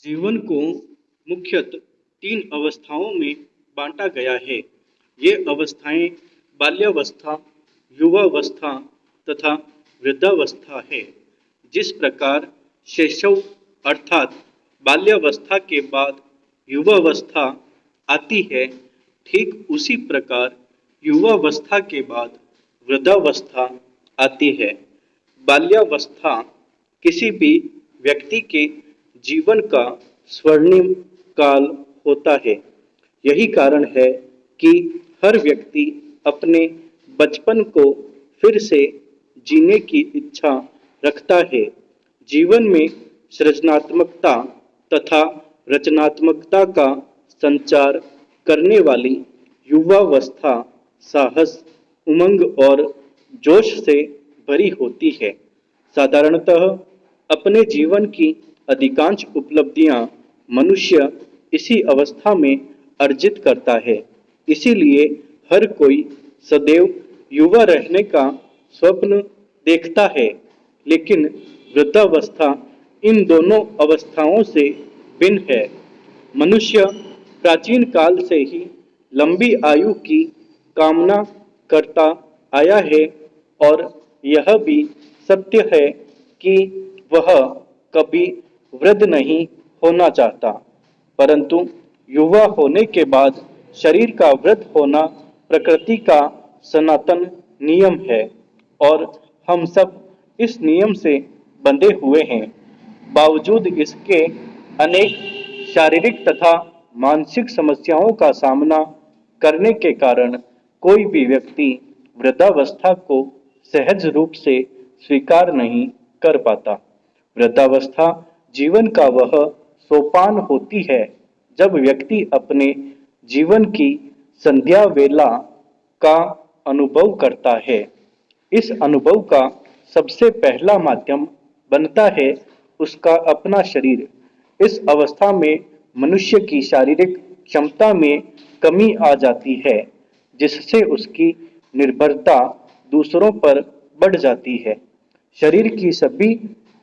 जीवन को मुख्यतः तीन अवस्थाओं में बांटा गया है। ये अवस्थाएं बाल्यावस्था, युवावस्था तथा वृद्धावस्था है। जिस प्रकार शैशव अर्थात बाल्यावस्था के बाद युवावस्था आती है, ठीक उसी प्रकार युवावस्था के बाद वृद्धावस्था आती है। बाल्यावस्था किसी भी व्यक्ति के जीवन का स्वर्णिम काल होता है। यही कारण है कि हर व्यक्ति अपने बचपन को फिर से जीने की इच्छा रखता है। जीवन में सृजनात्मकता तथा रचनात्मकता का संचार करने वाली युवावस्था साहस, उमंग और जोश से भरी होती है। साधारणतः अपने जीवन की अधिकांश उपलब्धियां मनुष्य इसी अवस्था में अर्जित करता है। इसीलिए हर कोई सदैव युवा रहने का स्वप्न देखता है, लेकिन वृद्धावस्था इन दोनों अवस्थाओं से भिन्न है। मनुष्य प्राचीन काल से ही लंबी आयु की कामना करता आया है और यह भी सत्य है कि वह कभी वृद्ध नहीं होना चाहता। परंतु युवा होने के बाद शरीर का वृद्ध होना प्रकृति का सनातन नियम है और हम सब इस नियम से बंधे हुए हैं। बावजूद इसके अनेक शारीरिक तथा मानसिक समस्याओं का सामना करने के कारण कोई भी व्यक्ति वृद्धावस्था को सहज रूप से स्वीकार नहीं कर पाता। वृद्धावस्था जीवन का वह सोपान होती है जब व्यक्ति अपने जीवन की संध्या वेला का अनुभव करता है। इस अनुभव का सबसे पहला माध्यम बनता है उसका अपना शरीर। इस अवस्था में मनुष्य की शारीरिक क्षमता में कमी आ जाती है, जिससे उसकी निर्भरता दूसरों पर बढ़ जाती है। शरीर की सभी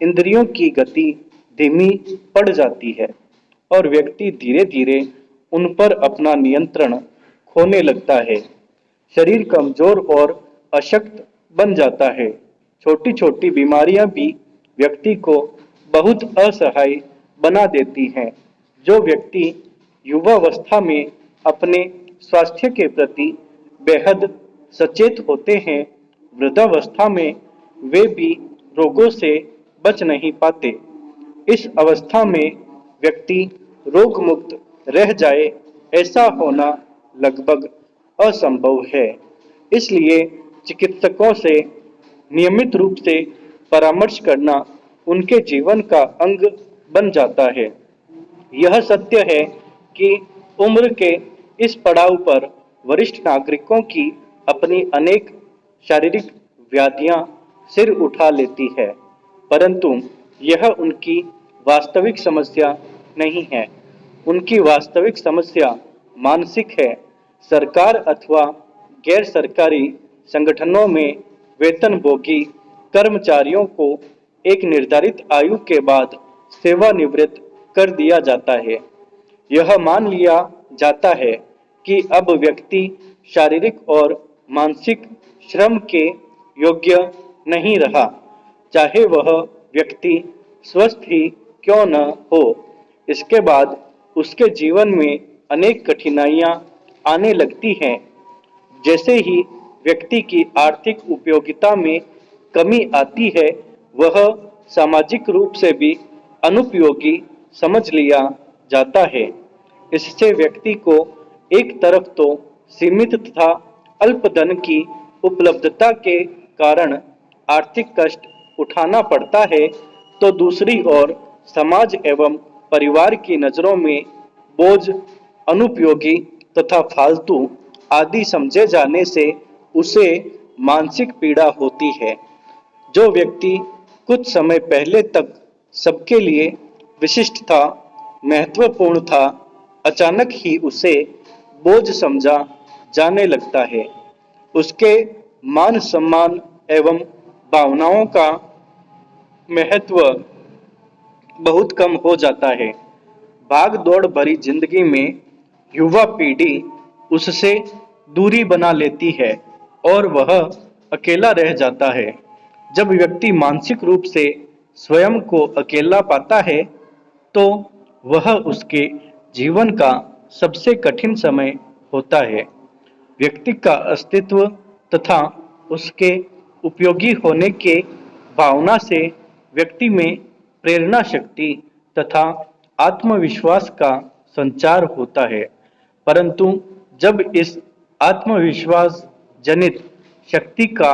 इंद्रियों की गति धीमी पड़ जाती है और व्यक्ति धीरे धीरे उन पर अपना नियंत्रण खोने लगता है। शरीर कमजोर और अशक्त बन जाता है। छोटी छोटी बीमारियां भी व्यक्ति को बहुत असहाय बना देती हैं। जो व्यक्ति युवावस्था में अपने स्वास्थ्य के प्रति बेहद सचेत होते हैं, वृद्धावस्था में वे भी रोगों से बच नहीं पाते। इस अवस्था में व्यक्ति रोग मुक्त रह जाए, ऐसा होना लगभग असंभव है। इसलिए चिकित्सकों से नियमित रूप से परामर्श करना उनके जीवन का अंग बन जाता है। यह सत्य है कि उम्र के इस पड़ाव पर वरिष्ठ नागरिकों की अपनी अनेक शारीरिक व्याधियां सिर उठा लेती है, परंतु यह उनकी वास्तविक समस्या नहीं है। उनकी वास्तविक समस्या मानसिक है। सरकार अथवा गैर सरकारी संगठनों में वेतनभोगी कर्मचारियों को एक निर्धारित आयु के बाद सेवानिवृत्त कर दिया जाता है। यह मान लिया जाता है कि अब व्यक्ति शारीरिक और मानसिक श्रम के योग्य नहीं रहा, चाहे वह व्यक्ति स्वस्थ ही क्यों न हो। इसके बाद उसके जीवन में अनेक कठिनाइयां आने लगती हैं। जैसे ही व्यक्ति की आर्थिक उपयोगिता में कमी आती है, वह सामाजिक रूप से भी अनुपयोगी समझ लिया जाता है। इससे व्यक्ति को एक तरफ तो सीमित तथा अल्प धन की उपलब्धता के कारण आर्थिक कष्ट उठाना पड़ता है, तो दूसरी ओर समाज एवं परिवार की नजरों में बोझ, अनुपयोगी तथा फालतू आदि समझे जाने से उसे मानसिक पीड़ा होती है। जो व्यक्ति कुछ समय पहले तक सबके लिए विशिष्ट था, महत्वपूर्ण था, अचानक ही उसे बोझ समझा जाने लगता है। उसके मान सम्मान एवं भावनाओं का महत्व बहुत कम हो जाता है। भाग दौड़ भरी जिंदगी में युवा पीढ़ी उससे दूरी बना लेती है और वह अकेला रह जाता है। जब व्यक्ति मानसिक रूप से स्वयं को अकेला पाता है तो वह उसके जीवन का सबसे कठिन समय होता है। व्यक्ति का अस्तित्व तथा उसके उपयोगी होने के भावना से व्यक्ति में प्रेरणा शक्ति तथा आत्मविश्वास का संचार होता है। परंतु जब इस आत्मविश्वास जनित शक्ति का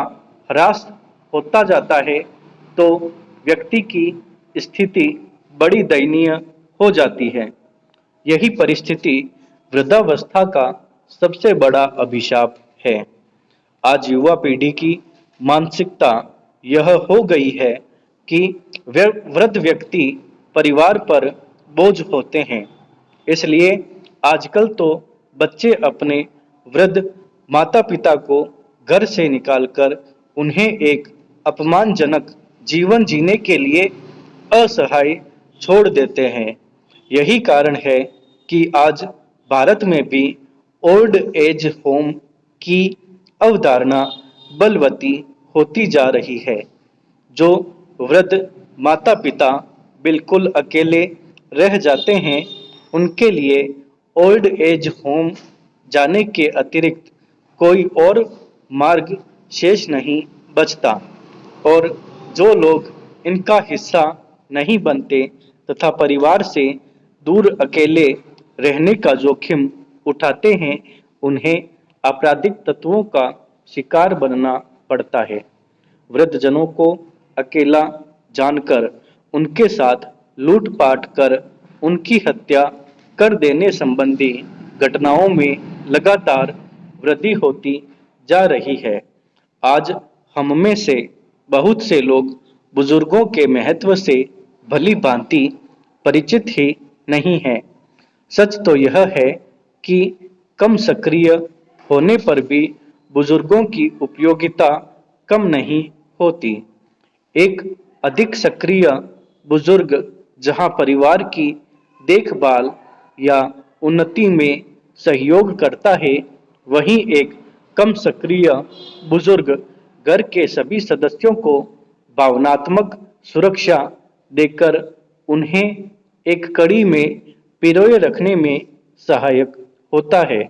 ह्रास होता जाता है तो व्यक्ति की स्थिति बड़ी दयनीय हो जाती है। यही परिस्थिति वृद्धावस्था का सबसे बड़ा अभिशाप है। आज युवा पीढ़ी की मानसिकता यह हो गई है कि वृद्ध व्यक्ति परिवार पर बोझ होते हैं। इसलिए आजकल तो बच्चे अपने वृद्ध माता पिता को घर से निकालकर उन्हें एक अपमानजनक जीवन जीने के लिए असहाय छोड़ देते हैं। यही कारण है कि आज भारत में भी ओल्ड एज होम की अवधारणा बलवती होती जा रही है। जो वृद्ध माता पिता बिल्कुल अकेले रह जाते हैं उनके लिए ओल्ड एज होम जाने के अतिरिक्त कोई और मार्ग शेष नहीं बचता और जो लोग इनका हिस्सा नहीं बनते तथा परिवार से दूर अकेले रहने का जोखिम उठाते हैं उन्हें आपराधिक तत्वों का शिकार बनना पड़ता है। वृद्धजनों को अकेला जानकर उनके साथ लूटपाट कर उनकी हत्या कर देने संबंधी घटनाओं में लगातार वृद्धि होती जा रही है। आज हम में से बहुत से लोग बुजुर्गों के महत्व से भली भांति परिचित ही नहीं हैं। सच तो यह है कि कम सक्रिय होने पर भी बुजुर्गों की उपयोगिता कम नहीं होती। एक अधिक सक्रिय बुजुर्ग जहां परिवार की देखभाल या उन्नति में सहयोग करता है, वहीं एक कम सक्रिय बुजुर्ग घर के सभी सदस्यों को भावनात्मक सुरक्षा देकर उन्हें एक कड़ी में पिरोए रखने में सहायक होता है।